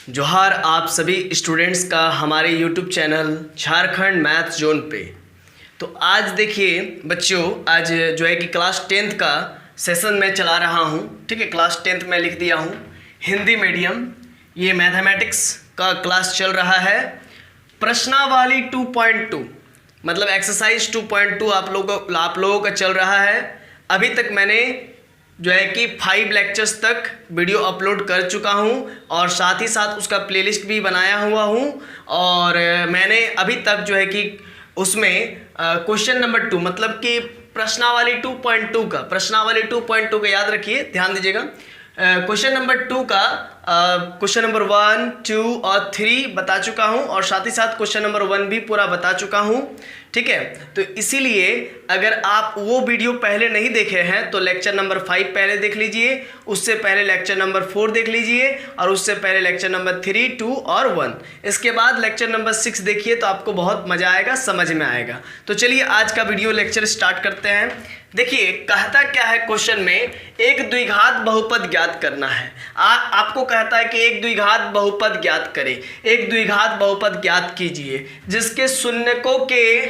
जोहार आप सभी स्टूडेंट्स का हमारे YouTube channel Jharkhand math zone पे। तो आज देखिए बच्चों, आज जो है कि क्लास 10th का सेशन मैं चला रहा हूँ। ठीक है, क्लास 10th में लिख दिया हूँ हिंदी मीडियम। ये मैथमेटिक्स का क्लास चल रहा है। प्रश्नावली 2.2 मतलब एक्सरसाइज 2.2 आप लोगों का चल रहा है। अभी तक मैंने जो है कि 5 लेक्चर्स तक वीडियो अपलोड कर चुका हूं और साथ ही साथ उसका प्लेलिस्ट भी बनाया हुआ हूं। और मैंने अभी तक जो है कि उसमें क्वेश्चन नंबर 2 मतलब कि प्रश्नावली 2.2 का याद रखिए, ध्यान दीजिएगा। क्वेश्चन नंबर 2 का क्वेश्चन नंबर 1, 2 और 3 बता चुका हूं और साथ ही साथ क्वेश्चन नंबर 1 भी पूरा बता चुका हूं। ठीक है, तो इसीलिए अगर आप वो वीडियो पहले नहीं देखे हैं तो लेक्चर नंबर 5 पहले देख लीजिए, उससे पहले लेक्चर नंबर 4 देख लीजिए और उससे पहले लेक्चर नंबर 3, 2 और 1। इसके बाद लेक्चर नंबर 6 देखिए तो आपको बहुत मजा आएगा, समझ में आएगा। तो चलिए आज का वीडियो लेक्चर स्टार्ट करते हैं। देखिए कहता क्या है क्वेश्चन में, एक द्विघात बहुपद ज्ञात करना है। आपको कहता है कि एक द्विघात बहुपद ज्ञात करें। एक द्विघात बहुपद ज्ञात कीजिए जिसके शून्यकों के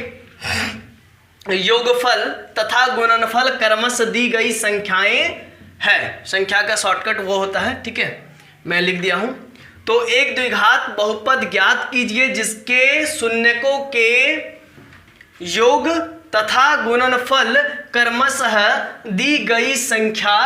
योगफल तथा गुणनफल क्रमशः दी गई संख्याएं है। संख्या का शॉर्टकट वो होता है। ठीक है, मैं लिख दिया हूं। तो एक द्विघात बहुपद ज्ञात कीजिए जिसके शून्यकों के योग तथा गुणनफल क्रमशः दी गई संख्या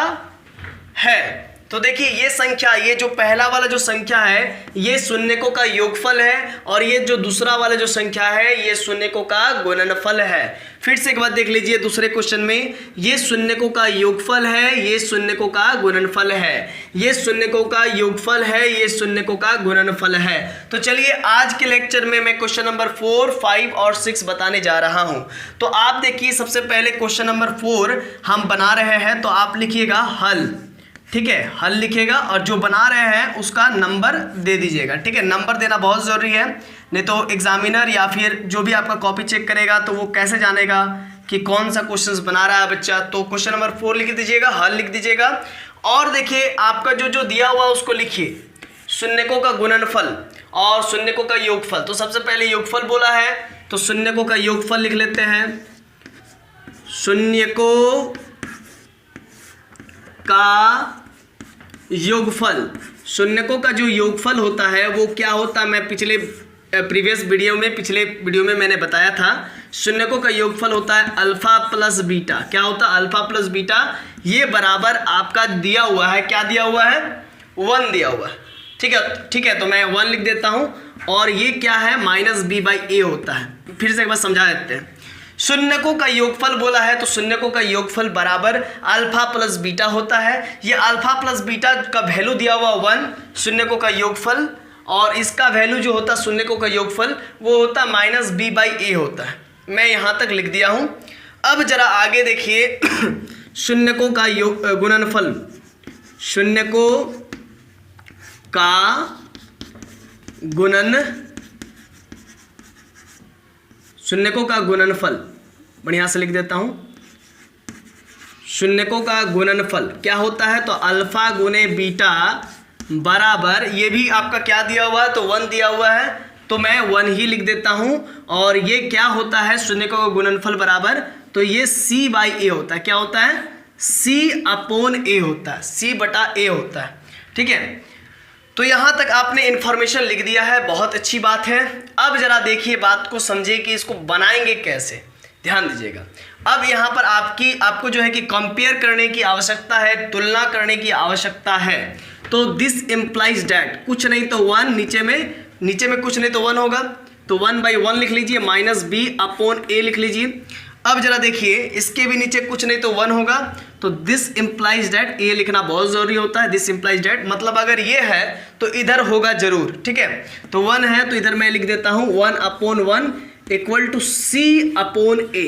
है। तो देखिए ये संख्या, ये जो पहला वाला जो संख्या है ये शून्यकों का योगफल है और ये जो दूसरा वाला जो संख्या है ये शून्यकों का गुणनफल है। फिर से एक बात देख लीजिए, दूसरे क्वेश्चन में ये शून्यकों का योगफल है, ये शून्यकों का गुणनफल है, ये शून्यकों का योगफल है, ये शून्यकों का गुणनफल है। तो चलिए आज के लेक्चर में मैं क्वेश्चन नंबर 4, 5 और 6 बताने जा रहा हूं। तो आप देखिए सबसे पहले क्वेश्चन नंबर 4 हम बना रहे हैं, तो आप लिखिएगा हल। ठीक है, हल लिखिएगा और जो बना रहे हैं उसका नंबर दे दीजिएगा। ठीक है, नंबर देना बहुत ज़रूरी है, नहीं तो एग्जामिनर या फिर जो भी आपका कॉपी चेक करेगा तो वो कैसे जानेगा कि कौन सा क्वेश्चंस बना रहा है बच्चा। तो क्वेश्चन नंबर 4 लिख दीजिएगा, हल लिख दीजिएगा। और देखिए आपका जो दिया हुआ उसको लिखिए, शून्यकों का गुणनफल और शून्यकों का योगफल। तो सबसे पहले योगफल बोला है तो शून्यकों का योगफल लिख लेते हैं। शून्यकों का योगफल, शून्यकों का जो योगफल होता है वो क्या होता है, मैं पिछले वीडियो में मैंने बताया था। शून्यकों का योगफल होता है अल्फा प्लस बीटा। क्या होता है? Alpha plus beta. ये बराबर आपका दिया हुआ है, क्या दिया हुआ है? 1 दिया हुआ है। ठीक है, तो मैं 1 लिख देता हूं और ये क्या है? -b/a होता है। फिर से एक बार समझा देते हैं। शून्यकों का योगफल बोला है तो शून्यकों का योगफल बराबर अल्फा प्लस बीटा होता है। ये अल्फा प्लस बीटा का वैल्यू दिया हुआ 1 शून्यकों का योगफल, और इसका वैल्यू जो होता है शून्यकों का योगफल वो होता -b/a होता है। मैं यहाँ तक लिख दिया हूँ। अब जरा आगे देखिए शून्यकों का गुणनफल, शून्यकों का शून्यकों का गुणनफल, बढ़िया से लिख देता हूं। शून्यकों का गुणनफल क्या होता है? तो अल्फा गुने बीटा बराबर, ये भी आपका क्या दिया हुआ है? तो 1 दिया हुआ है, तो मैं 1 ही लिख देता हूं। और ये क्या होता है? शून्यकों का गुणनफल बराबर, तो ये c/a होता है। क्या होता है? c/a होता है, c/a होता है। ठीक है, तो यहाँ तक आपने इन्फॉर्मेशन लिख दिया है, बहुत अच्छी बात है। अब जरा देखिए बात को समझिए कि इसको बनाएंगे कैसे, ध्यान दीजिएगा। अब यहाँ पर आपको जो है कि कंपेयर करने की आवश्यकता है, तुलना करने की आवश्यकता है। तो दिस इम्प्लाइज डैट, कुछ नहीं तो 1, नीचे में कुछ नहीं तो 1 होगा, तो 1/1 लिख लीजिए, -b/a लिख लीजिए। अब जरा देखिए इसके भी नीचे कुछ नहीं तो 1 होगा, तो दिस इम्प्लाइज डैट, ये लिखना बहुत जरूरी होता है। दिस इम्प्लाइज डैट मतलब अगर ये है तो इधर होगा जरूर। ठीक है, तो 1 है तो इधर मैं लिख देता हूँ 1/1 = c/a।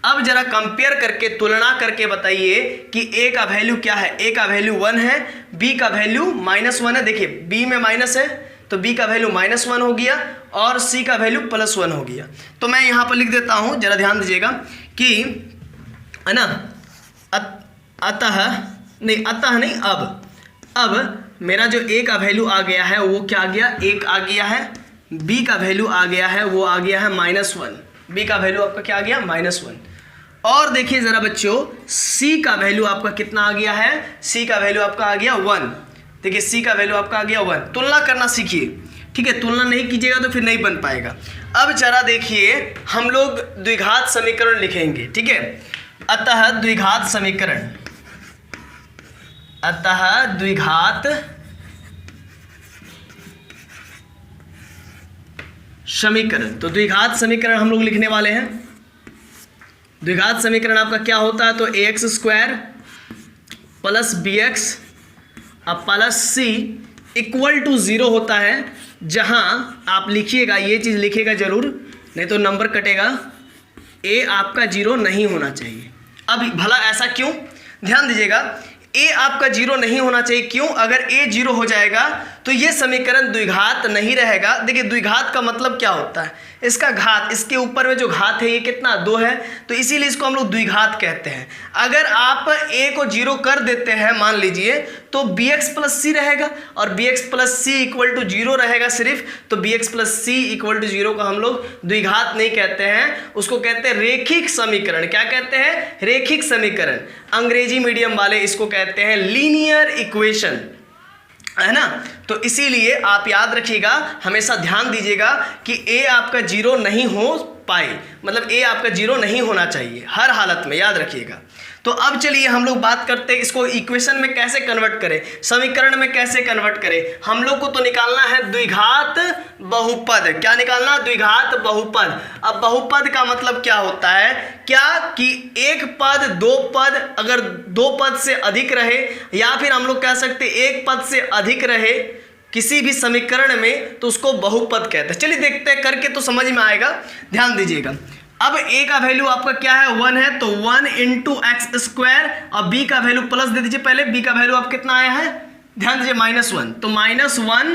अब जरा कंपेयर करके, तुलना करके बताइए कि a का वैल्यू क्या है। a का वैल्यू 1 है, b का वैल्यू -1 है। देखिए b में माइनस है तो b का वैल्यू -1 हो गया और c का वैल्यू +1 हो गया। तो मैं यहाँ पर लिख देता हूँ, जरा ध्यान दीजिएगा कि है ना, अतः नहीं, अब मेरा जो ए का वैल्यू आ गया है वो क्या आ गया, 1 आ गया है। बी का वैल्यू आ गया है, वो आ गया है -1। बी का वैल्यू आपका क्या आ गया, -1। और देखिए ज़रा बच्चों, सी का वैल्यू आपका कितना आ गया है, सी का वैल्यू आपका आ गया 1। देखिए सी का वैल्यू आपका आ गया 1। तुलना करना सीखिए, ठीक है। तुलना नहीं कीजिएगा तो फिर नहीं बन पाएगा। अब जरा देखिए, हम लोग द्विघात समीकरण लिखेंगे, ठीक है। अतः द्विघात समीकरण, अतः द्विघात समीकरण, तो द्विघात समीकरण हम लोग लिखने वाले हैं। द्विघात समीकरण आपका क्या होता है, तो ax² plus bx plus c equal to 0 होता है। जहां आप लिखिएगा, ये चीज़ लिखिएगा जरूर, नहीं तो नंबर कटेगा। a आपका 0 नहीं होना चाहिए। अब भला ऐसा क्यों, ध्यान दीजिएगा। a आपका 0 नहीं होना चाहिए, क्यों? अगर a 0 हो जाएगा तो ये समीकरण द्विघात नहीं रहेगा। देखिए द्विघात का मतलब क्या होता है, इसका घात, इसके ऊपर में जो घात है ये कितना, 2 है, तो इसीलिए इसको हम लोग द्विघात कहते हैं। अगर आप a को 0 कर देते हैं मान लीजिए, तो bx प्लस c रहेगा, और bx plus c equal to 0 रहेगा सिर्फ। तो bx plus c equal to 0 को हम लोग द्विघात नहीं कहते हैं, उसको कहते हैं रेखिक समीकरण। क्या कहते हैं, रेखिक समीकरण। अंग्रेजी मीडियम वाले इसको कहते हैं लीनियर इक्वेशन, है ना। तो इसीलिए आप याद रखिएगा, हमेशा ध्यान दीजिएगा कि a आपका 0 नहीं हो पाए, मतलब a आपका 0 नहीं होना चाहिए हर हालत में, याद रखिएगा। तो अब चलिए हम लोग बात करते हैं इसको इक्वेशन में कैसे कन्वर्ट करें, समीकरण में कैसे कन्वर्ट करें। हम लोग को तो निकालना है द्विघात बहुपद। क्या निकालना, द्विघात बहुपद। अब बहुपद का मतलब क्या होता है, क्या कि एक पद, दो पद, अगर दो पद से अधिक रहे, या फिर हम लोग कह सकते एक पद से अधिक रहे किसी भी समीकरण में, तो उसको बहुपद कहते हैं। चलिए देखते हैं करके, तो समझ में आएगा, ध्यान दीजिएगा। अब a का वैल्यू आपका क्या है, 1 है, तो 1 × x², और b का वैल्यू प्लस दे दीजिए पहले। b का वैल्यू आप कितना आया है, ध्यान दीजिए -1, तो -1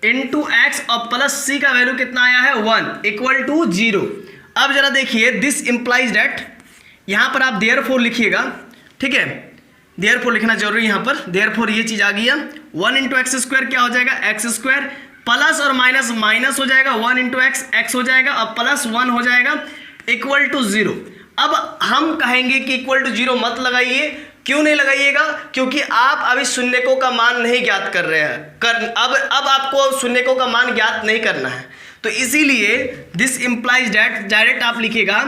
× x और प्लस c का वैल्यू कितना आया है, 1 इक्वल टू 0। अब जरा देखिए, दिस इंप्लाइज दैट, यहां पर आप देयरफॉर लिखिएगा, ठीक है। देयरफॉर लिखना जरूरी यहाँ पर। देयरफॉर ये चीज आ गई है, 1 × x² क्या हो जाएगा, x² प्लस और माइनस माइनस हो जाएगा, 1 × x x हो जाएगा, और प्लस 1 हो जाएगा इक्वल टू 0। अब हम कहेंगे कि इक्वल टू 0 मत लगाइए। क्यों नहीं लगाइएगा, क्योंकि आप अभी शून्यकों का मान नहीं ज्ञात कर रहे हैं। अब आपको शून्यकों का मान ज्ञात नहीं करना है, तो इसीलिए दिस इंप्लाइज दैट डायरेक्ट आप लिखिएगा।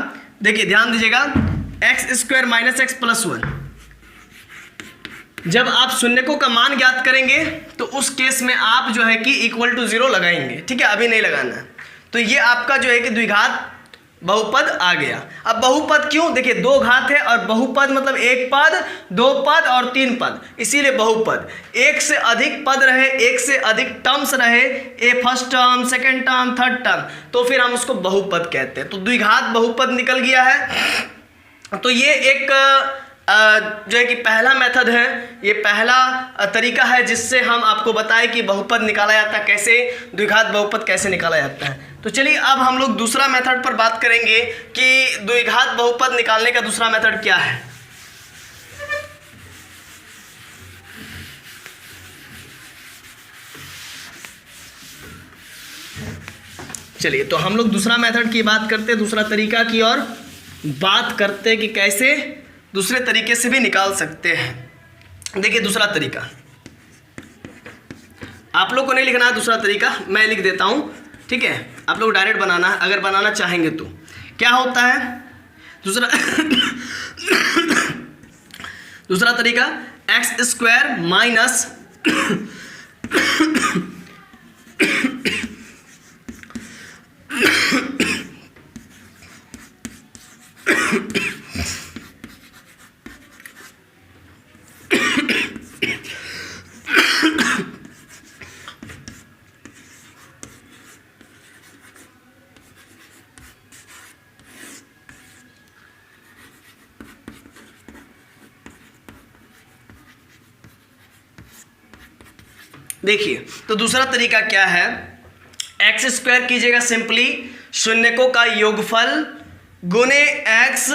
देखिए ध्यान दीजिएगा, x² - x + 1। जब आप शून्यकों का मान ज्ञात करेंगे तो उस केस में आप जो है कि इक्वल टू 0 लगाएंगे, ठीक है, अभी नहीं लगाना। तो ये आपका जो है कि द्विघात बहुपद आ गया। अब बहुपद क्यों, देखिए दो घात है, और बहुपद मतलब एक पद, दो पद और तीन पद, इसीलिए बहुपद। एक से अधिक पद रहे, एक से अधिक टर्म्स रहे, a first term, second term, third term, तो फिर हम उसको बहुपद कहते हैं। तो द्विघात बहुपद निकल गया है। तो ये एक जो है कि पहला मेथड है, ये पहला तरीका है जिससे हम आपको बताएं कि बहुपद निकाला जाता है कैसे, द्विघात बहुपद कैसे निकाला जाता है। तो चलिए अब हम लोग दूसरा मेथड पर बात करेंगे कि द्विघात बहुपद निकालने का दूसरा मेथड क्या है। चलिए तो हम लोग दूसरा मेथड की बात करते हैं, दूसरा तरीका की और बात करते हैं कि कैसे दूसरे तरीके से भी निकाल सकते हैं। देखिए दूसरा तरीका, आप लोग को नहीं लिखना है दूसरा तरीका, मैं लिख देता हूं, ठीक है। आप लोग डायरेक्ट बनाना है अगर बनाना चाहेंगे तो। क्या होता है दूसरा दूसरा तरीका, x² देखिए तो दूसरा तरीका क्या है, x² कीजिएगा सिंपली शून्यकों का योगफल गुने x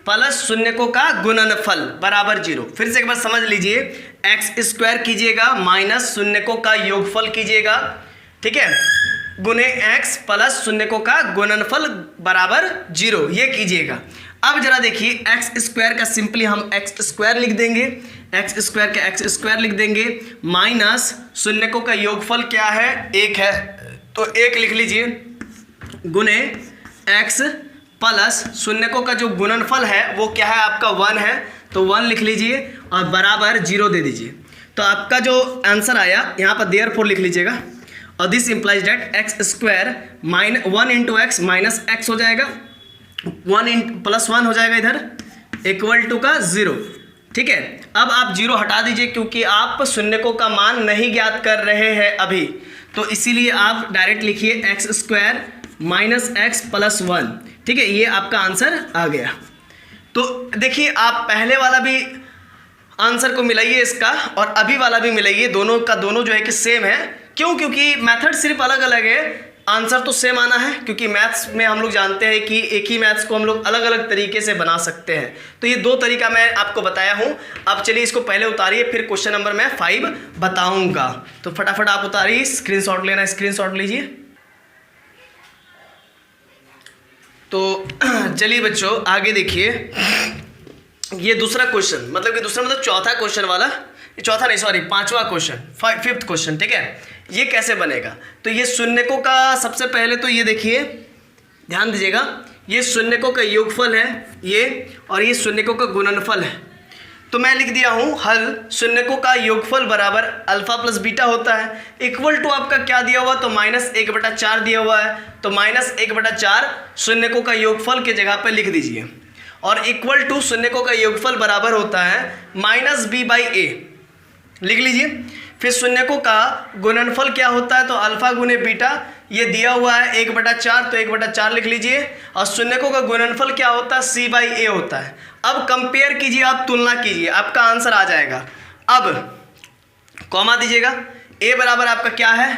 प्लस शून्यकों का गुणनफल बराबर 0। फिर से एक बार समझ लीजिए, एक्स स्क्वायर कीजिएगा माइनस शून्यकों का योगफल कीजिएगा, ठीक है, गुने एक्स प्लस शून्यकों का गुणनफल बराबर 0, ये कीजिएगा। अब जरा देखिए, एक्स स्क्वायर का सिंपली हम एक्स स्क्वायर लिख देंगे, एक्स स्क्वायर का एक्स स्क्वायर लिख देंगे, माइनस शून्यकों का योगफल क्या है, 1 है, तो 1 लिख लीजिए, गुने एक्स प्लस शून्यकों का जो गुणनफल है वो क्या है आपका 1 है, तो 1 लिख लीजिए और बराबर 0 दे दीजिए। तो आपका जो आंसर आया यहाँ पर देयरफॉर लिख लीजिएगा, और this implies date x square minus 1 into x minus x हो जाएगा, 1 प्लस 1 हो जाएगा इधर, इक्वल टू का 0, ठीक है। अब आप 0 हटा दीजिए क्योंकि आप शून्यकों का मान नहीं ज्ञात कर रहे हैं अभी, तो इसीलिए आप डायरेक्ट लिखिए x square minus x plus 1, ठीक है, ये आपका आंसर आ गया। तो देखिए, आप पहले वाला भी आंसर को मिलाइए इसका और अभी वाला भी मिलाइए, दोनों का दोनों जो है कि सेम है। क्यों? क्योंकि मेथड सिर्फ अलग अलग है, आंसर तो सेम आना है, क्योंकि मैथ्स में हम लोग जानते हैं कि एक ही मैथ्स को हम लोग अलग अलग तरीके से बना सकते हैं। तो ये 2 तरीका मैं आपको बताया हूँ। अब चलिए इसको पहले उतारिए, फिर क्वेश्चन नंबर मैं 5 बताऊँगा। तो फटाफट आप उतारिए, स्क्रीनशॉट लेना, स्क्रीनशॉट लीजिए। तो चलिए बच्चों आगे देखिए, ये दूसरा क्वेश्चन, मतलब कि दूसरा मतलब चौथा क्वेश्चन वाला, चौथा नहीं सॉरी 5वां क्वेश्चन, 5th क्वेश्चन, ठीक है। ये कैसे बनेगा? तो ये शून्यकों का सबसे पहले तो ये देखिए, ध्यान दीजिएगा, ये शून्यकों का योगफल है ये, और ये शून्यकों का गुणनफल है। तो मैं लिख दिया हूँ हल, शून्यकों का योगफल बराबर अल्फा प्लस बीटा होता है, इक्वल टू आपका क्या दिया हुआ, तो -1/4 दिया हुआ है, तो -1/4 शून्यकों का योगफल के जगह पे लिख दीजिए, और इक्वल टू शून्यकों का योगफल बराबर होता है -b/a, लिख लीजिए। फिर शून्यकों का गुणनफल क्या होता है, तो अल्फा गुने बीटा, ये दिया हुआ है 1/4, तो 1/4 लिख लीजिए, और शून्यकों का गुणनफल क्या होता है, c/a होता है। अब कंपेयर कीजिए, आप तुलना कीजिए, आपका आंसर आ जाएगा। अब कॉमा दीजिएगा, a बराबर आपका क्या है,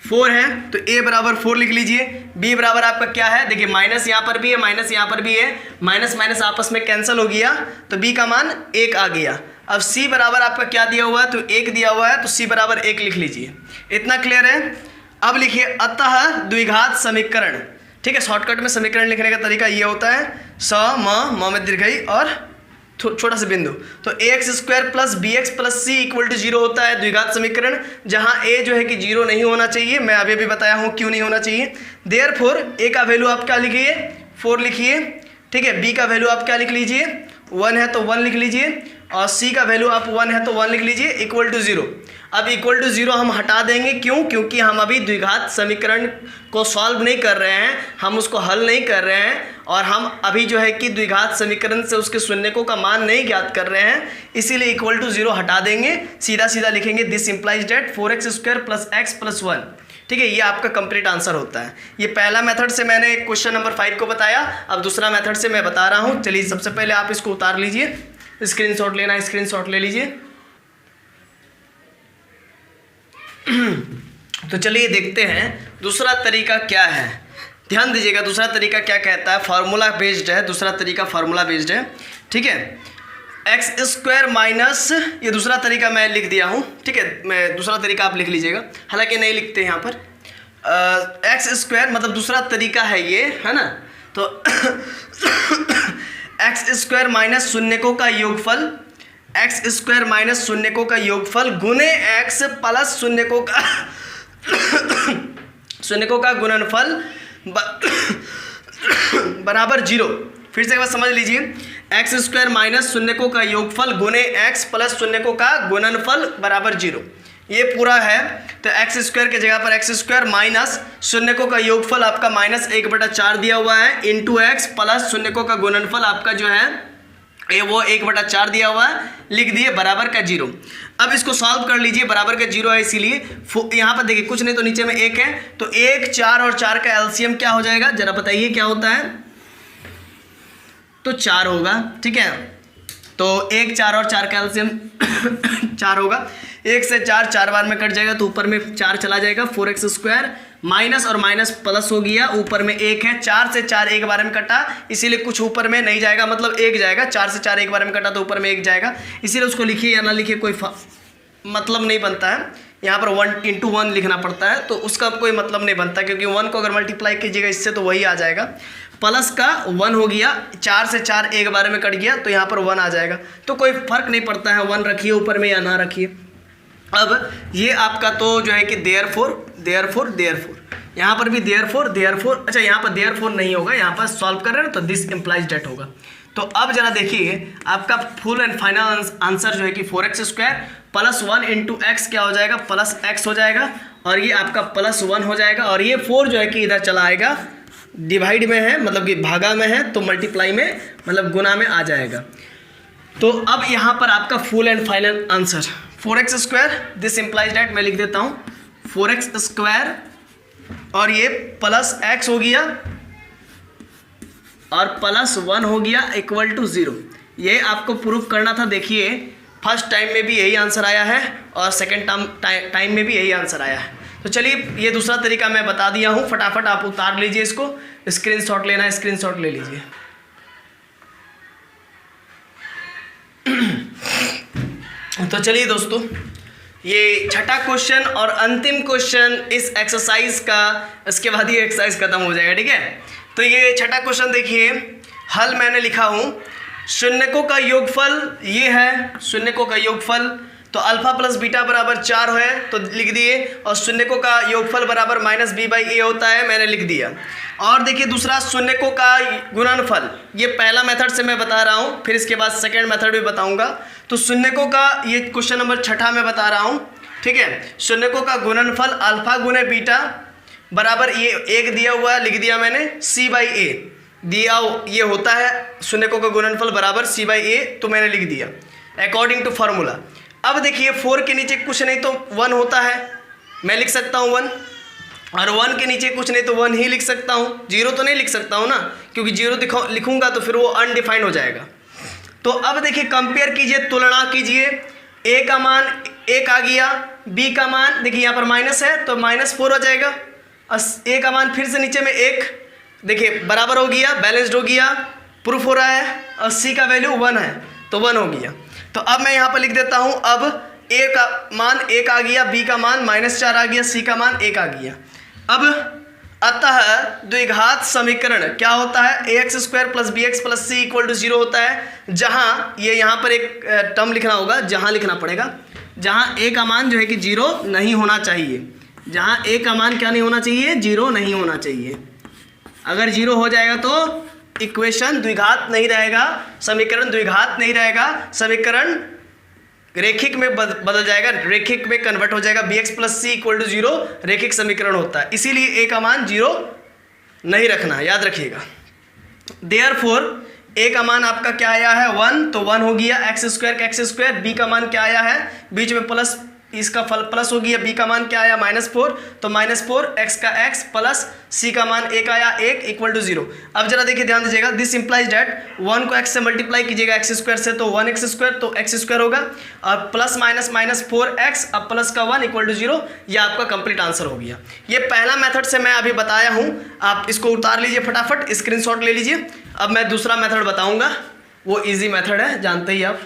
4 है, तो a बराबर 4 लिख लीजिए। b बराबर आपका क्या है, देखिए माइनस यहाँ पर भी है, माइनस यहाँ पर भी है, माइनस माइनस आपस में कैंसिल हो गया, तो b का मान 1 आ गया। अब c बराबर आपका क्या दिया हुआ है, तो 1 दिया हुआ है, तो c बराबर 1 लिख लीजिए। इतना क्लियर है? अब लिखिए अतः द्विघात समीकरण, ठीक है। शॉर्टकट में समीकरण लिखने का तरीका ये होता है, स म में दीर्घई और छोटा सा बिंदु, तो ax² plus bx plus c equal to 0 होता है द्विघात समीकरण, जहां a जो है कि 0 नहीं होना चाहिए। मैं अभी भी बताया हूं क्यों नहीं होना चाहिए। देयरफॉर a का वैल्यू आप क्या लिखिए, 4 लिखिए, ठीक है। b का वैल्यू आप क्या लिख लीजिए, 1 है तो 1 लिख लीजिए, और c का वैल्यू आप 1 है तो 1 लिख लीजिए, इक्वल टू 0। अब इक्वल टू 0 हम हटा देंगे, क्यों? क्योंकि हम अभी द्विघात समीकरण को सॉल्व नहीं कर रहे हैं, हम उसको हल नहीं कर रहे हैं, और हम अभी जो है कि द्विघात समीकरण से उसके शून्यकों का मान नहीं ज्ञात कर रहे हैं, इसीलिए इक्वल टू 0 हटा देंगे, सीधा सीधा लिखेंगे this implies date 4x² plus x plus 1, ठीक है। ये आपका कंप्लीट आंसर होता है। ये पहला मेथड से मैंने क्वेश्चन नंबर 5 को बताया, अब दूसरा मेथड से मैं बता रहा हूँ। चलिए सबसे पहले आप इसको उतार लीजिए, स्क्रीनशॉट लेना है, स्क्रीनशॉट ले लीजिए। तो चलिए देखते हैं दूसरा तरीका क्या है। ध्यान दीजिएगा, दूसरा तरीका क्या कहता है, फार्मूला बेस्ड है, दूसरा तरीका फार्मूला बेस्ड है, ठीक है। x² माइनस, ये दूसरा तरीका मैं लिख दिया हूँ, ठीक है। मैं दूसरा तरीका आप लिख लीजिएगा, हालांकि नहीं लिखते यहाँ पर, x² मतलब दूसरा तरीका है ये, है ना। तो x² माइनस शून्यकों का योगफल, x² माइनस शून्यकों का योगफल गुने x प्लस शून्यकों का गुणनफल बराबर 0। फिर से एक बार समझ लीजिए, x² माइनस शून्यकों का योगफल गुने x प्लस शून्यकों का गुणनफल बराबर 0, ये पूरा है। तो x² के जगह पर x² माइनस शून्यकों का योगफल आपका -1/4 दिया हुआ है, इंटू x प्लस शून्यकों का गुणनफल आपका जो है ये वो 1/4 दिया हुआ है, लिख दिए बराबर का 0। अब इसको सॉल्व कर लीजिए, बराबर का 0 है इसीलिए यहाँ पर देखिए कुछ नहीं तो नीचे में 1 है, तो 1, 4 और 4 का एलसीएम क्या हो जाएगा, जरा बताइए क्या होता है, तो 4 होगा, ठीक है। तो 1, 4 और 4 का एलसीएम 4 होगा, 1 से 4 4 बार में कट जाएगा, तो ऊपर में 4 चला जाएगा, 4x² माइनस और माइनस प्लस हो गया, ऊपर में एक है, 4 से 4 एक बार में कटा, इसीलिए कुछ ऊपर में नहीं जाएगा, मतलब एक जाएगा, 4 से 4 एक बार में कटा तो ऊपर में एक जाएगा, इसीलिए उसको लिखिए या ना लिखिए कोई मतलब नहीं बनता है। यहाँ पर 1 × 1 लिखना पड़ता है, तो उसका कोई मतलब नहीं बनता, क्योंकि 1 को अगर मल्टीप्लाई कीजिएगा इससे तो वही आ जाएगा। प्लस का 1 हो गया, 4 से 4 एक बार में कट गया तो यहाँ पर 1 आ जाएगा, तो कोई फर्क नहीं पड़ता है 1 रखिए ऊपर में या ना रखिए। अब ये आपका तो जो है कि देयरफॉर यहाँ पर भी देयरफॉर, अच्छा यहाँ पर देयरफॉर नहीं होगा, यहाँ पर सॉल्व कर रहे हैं तो दिस इम्प्लाइज डेट होगा। तो अब जरा देखिए आपका फुल एंड फाइनल आंसर जो है कि 4x² + 1 × x क्या हो जाएगा, +x हो जाएगा, और ये आपका +1 हो जाएगा, और ये 4 जो है कि इधर चला आएगा, डिवाइड में है मतलब कि भागा में है, तो मल्टीप्लाई में मतलब गुना में आ जाएगा। तो अब यहाँ पर आपका full and final answer 4x², this implies date मैं लिख देता हूँ 4x² और ये +x हो गया और +1 हो गया = 0। ये आपको प्रूफ करना था। देखिए फर्स्ट टाइम में भी यही आंसर आया है और सेकेंड टाइम में भी यही आंसर आया है। तो चलिए ये दूसरा तरीका मैं बता दिया हूँ, फटाफट आप उतार लीजिए इसको, स्क्रीनशॉट लेना है स्क्रीनशॉट ले लीजिए। तो चलिए दोस्तों ये छठा क्वेश्चन और अंतिम क्वेश्चन इस एक्सरसाइज का, इसके बाद ये एक्सरसाइज खत्म हो जाएगा, ठीक है। तो ये छठा क्वेश्चन देखिए, हल मैंने लिखा हूँ, शून्यकों का योगफल ये है, शून्यकों का योगफल तो अल्फा प्लस बीटा बराबर 4 है तो लिख दिए, और शून्यकों का योगफल बराबर -b/a होता है, मैंने लिख दिया। और देखिए दूसरा शून्यकों का गुणनफल, ये पहला मेथड से मैं बता रहा हूँ, फिर इसके बाद सेकेंड मेथड भी बताऊँगा। तो शून्यकों का ये क्वेश्चन नंबर छठा में बता रहा हूँ, ठीक है। शून्यकों का गुणनफल अल्फा गुने बीटा बराबर ये 1 दिया हुआ है, लिख दिया मैंने c/a दिया, ये होता है शून्यकों का गुणनफल बराबर c/a, तो मैंने लिख दिया अकॉर्डिंग टू फार्मूला। अब देखिए 4 के नीचे कुछ नहीं तो 1 होता है, मैं लिख सकता हूँ 1, और 1 के नीचे कुछ नहीं तो 1 ही लिख सकता हूँ, 0 तो नहीं लिख सकता हूँ ना, क्योंकि 0 लिखूंगा तो फिर वो अनडिफाइंड हो जाएगा। तो अब देखिए कंपेयर कीजिए, तुलना कीजिए, a का मान 1 आ गया, b का मान देखिए यहाँ पर माइनस है तो -4 हो जाएगा, और a का मान फिर से नीचे में 1, देखिए बराबर हो गया, बैलेंस्ड हो गया, प्रूफ हो रहा है, और c का वैल्यू 1 है तो 1 हो गया। तो अब मैं यहाँ पर लिख देता हूँ, अब a का मान 1 आ गया, b का मान -4 आ गया, c का मान 1 आ गया। अब अतः द्विघात समीकरण क्या होता है, ax² + bx + c = 0 होता है, जहाँ ये यहाँ पर एक टर्म लिखना होगा, जहाँ लिखना पड़ेगा, जहाँ a का मान जो है कि 0 नहीं होना चाहिए, जहाँ a का मान क्या नहीं होना चाहिए, 0 नहीं होना चाहिए। अगर 0 हो जाएगा तो इक्वेशन द्विघात नहीं रहेगा, समीकरण द्विघात नहीं रहेगा, समीकरण रेखिक में बदल जाएगा, रेखिक में कन्वर्ट हो जाएगा, bx + c = 0 रेखिक समीकरण होता है, इसीलिए a का मान 0 नहीं रखना, याद रखिएगा। देयरफॉर a का मान आपका क्या आया है 1, तो 1 हो गया, x² का x², b का मान क्या आया है, बीच में प्लस, इसका फल प्लस हो गया, b का मान क्या आया -4, तो -4, x का x प्लस c का मान 1 आया, 1 = 0। अब जरा देखिए ध्यान दीजिएगा, दिस इम्प्लाइज डेट 1 को x से मल्टीप्लाई कीजिएगा x² से तो 1x² तो x² होगा, और प्लस माइनस -4x, अब प्लस का 1 = 0, ये आपका कंप्लीट आंसर हो गया। ये पहला मेथड से मैं अभी बताया हूँ, आप इसको उतार लीजिए, फटाफट स्क्रीनशॉट ले लीजिए। अब मैं दूसरा मेथड बताऊँगा, वो ईजी मेथड है, जानते ही आप।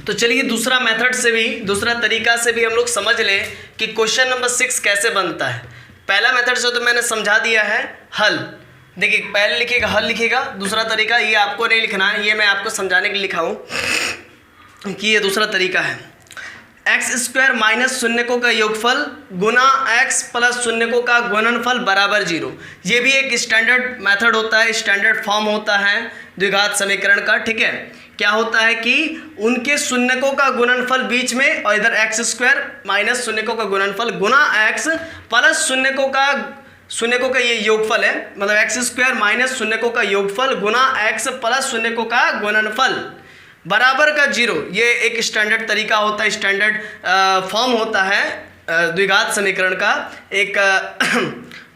तो चलिए दूसरा मेथड से भी, दूसरा तरीका से भी हम लोग समझ लें कि क्वेश्चन नंबर 6 कैसे बनता है। पहला मेथड से तो मैंने समझा दिया है हल, देखिए पहले लिखिएगा हल लिखिएगा, दूसरा तरीका ये आपको नहीं लिखना है, ये मैं आपको समझाने के लिए लिखा हूँ कि ये दूसरा तरीका है। x² माइनस शून्यकों का योगफल गुना x प्लस शून्यकों का गुणनफल बराबर 0। ये भी एक स्टैंडर्ड मेथड होता है, स्टैंडर्ड फॉर्म होता है द्विघात समीकरण का, ठीक है। क्या होता है कि उनके शून्यकों का गुणनफल बीच में, और इधर x² माइनस शून्यकों का गुणनफल गुना x प्लस शून्यकों का ये योगफल है, मतलब x² माइनस शून्यकों का योगफल गुना x प्लस शून्यकों का गुणनफल बराबर का 0। ये एक स्टैंडर्ड तरीका होता है, स्टैंडर्ड फॉर्म होता है द्विघात समीकरण का एक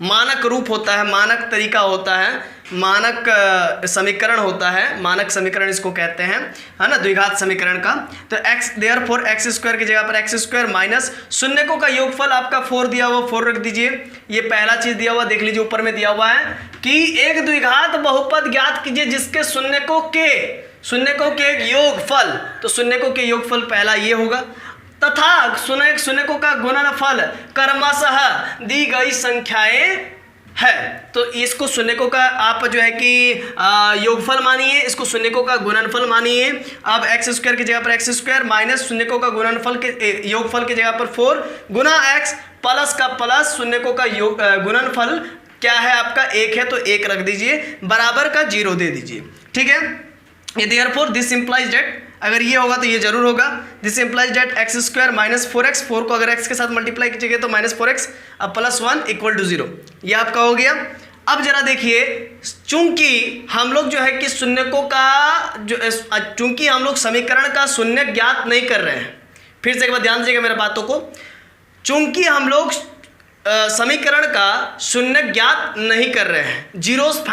मानक रूप होता है, मानक तरीका होता है, मानक समीकरण होता है, मानक समीकरण इसको कहते हैं, है ना, द्विघात समीकरण का। तो x देयरफॉर एक्स स्क्वायर की जगह पर एक्स स्क्वायर माइनस शून्यकों का योगफल आपका 4 दिया हुआ, 4 रख दीजिए। ये पहला चीज दिया हुआ, देख लीजिए ऊपर में दिया हुआ है कि एक द्विघात बहुपद ज्ञात कीजिए जिसके शून्यकों के योगफल, तो शून्यकों के योगफल पहला ये होगा, तथा शून्यकों का गुणनफल क्रमशः दी गई संख्याएं है। तो इसको शून्यकों का आप जो है कि योगफल मानिए, इसको शून्यकों का गुणनफल मानिए। अब एक्स स्क्वायर की जगह पर एक्स स्क्वायर माइनस शून्यकों का गुणनफल के योगफल की जगह पर 4 गुना एक्स प्लस का प्लस शून्यकों का गुणनफल क्या है आपका 1 है, तो 1 रख दीजिए, बराबर का 0 दे दीजिए। ठीक है, ये देयरफॉर दिस इंप्लाइज डेट, अगर ये होगा तो ये जरूर होगा, this implies date x square minus 4x, 4 को अगर x के साथ मल्टीप्लाई कीजिएगा तो माइनस 4x, अब प्लस 1 इक्वल टू 0, ये आपका हो गया। अब जरा देखिए, चूंकि हम लोग जो है कि शून्यकों का चूंकि हम लोग समीकरण का शून्य ज्ञात नहीं कर रहे हैं, फिर से एक बार ध्यान दीजिएगा मेरे बातों को, चूंकि हम लोग समीकरण का शून्य ज्ञात नहीं कर रहे हैं, जीरोस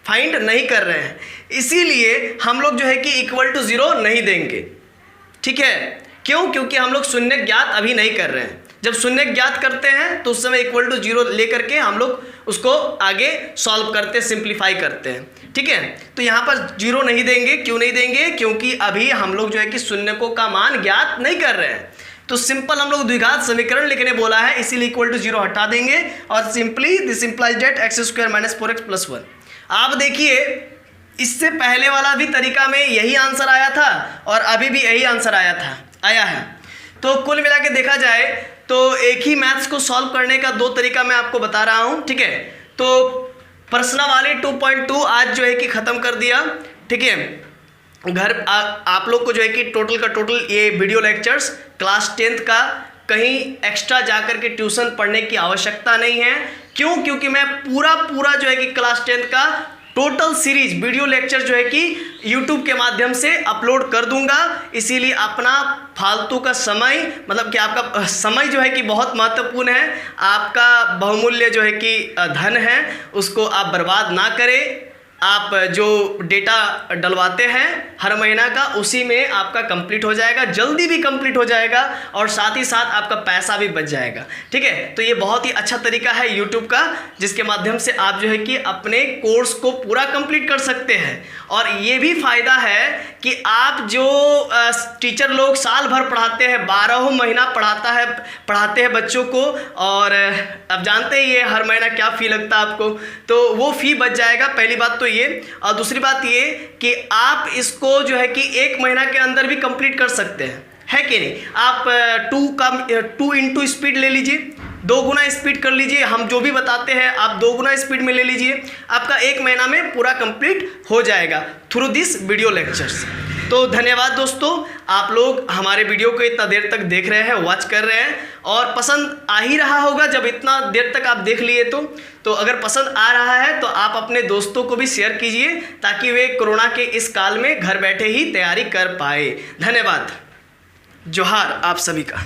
फाइंड नहीं कर रहे हैं, इसीलिए हम लोग जो है कि इक्वल टू 0 नहीं देंगे। ठीक है, क्यों? क्योंकि हम लोग शून्य ज्ञात अभी नहीं कर रहे हैं। जब शून्य ज्ञात करते हैं तो उस समय इक्वल टू 0 लेकर के हम लोग उसको आगे सॉल्व करते, सिंप्लीफाई करते हैं। ठीक है, तो यहाँ पर 0 नहीं देंगे। क्यों नहीं देंगे? क्योंकि अभी हम लोग जो है कि शून्यकों का मान ज्ञात नहीं कर रहे हैं। तो सिंपल हम लोग द्विघात समीकरण लिखने बोला है, इसीलिए इक्वल टू 0 हटा देंगे और simply this implies date x square minus 4x plus 1। आप देखिए, इससे पहले वाला भी तरीका में यही आंसर आया था और अभी भी यही आंसर आया है। तो कुल मिला के देखा जाए तो एक ही मैथ्स को सॉल्व करने का 2 तरीका मैं आपको बता रहा हूँ। ठीक है, तो प्रश्नावली 2.2 आज जो है कि ख़त्म कर दिया। ठीक है, घर आप लोग को जो है कि टोटल का टोटल ये वीडियो लेक्चर्स क्लास 10th का कहीं एक्स्ट्रा जाकर के ट्यूशन पढ़ने की आवश्यकता नहीं है। क्यों? क्योंकि मैं पूरा जो है कि क्लास 10th का टोटल सीरीज वीडियो लेक्चर जो है कि YouTube के माध्यम से अपलोड कर दूंगा। इसीलिए अपना फालतू का समय, मतलब कि आपका समय जो है कि बहुत महत्वपूर्ण है, आपका बहुमूल्य जो है कि धन है, उसको आप बर्बाद ना करें। आप जो डेटा डलवाते हैं हर महीना का, उसी में आपका कंप्लीट हो जाएगा, जल्दी भी कंप्लीट हो जाएगा और साथ ही साथ आपका पैसा भी बच जाएगा। ठीक है, तो ये बहुत ही अच्छा तरीका है YouTube का, जिसके माध्यम से आप जो है कि अपने कोर्स को पूरा कंप्लीट कर सकते हैं। और ये भी फ़ायदा है कि आप जो टीचर लोग साल भर पढ़ाते हैं, 12 महीना पढ़ाते हैं बच्चों को, और अब जानते ही ये हर महीना क्या फ़ी लगता है आपको, तो वो फ़ी बच जाएगा। पहली बात तो ये, और दूसरी बात ये कि आप इसको जो है कि 1 महीना के अंदर भी कंप्लीट कर सकते हैं, है कि नहीं? आप 2 इंटू स्पीड ले लीजिए, 2 गुना स्पीड कर लीजिए, हम जो भी बताते हैं आप 2 गुना स्पीड में ले लीजिए, आपका 1 महीना में पूरा कंप्लीट हो जाएगा थ्रू दिस वीडियो लेक्चर्स। तो धन्यवाद दोस्तों, आप लोग हमारे वीडियो को इतना देर तक देख रहे हैं, वॉच कर रहे हैं, और पसंद आ ही रहा होगा जब इतना देर तक आप देख लिए तो अगर पसंद आ रहा है तो आप अपने दोस्तों को भी शेयर कीजिए, ताकि वे कोरोना के इस काल में घर बैठे ही तैयारी कर पाए। धन्यवाद, जोहार आप सभी का।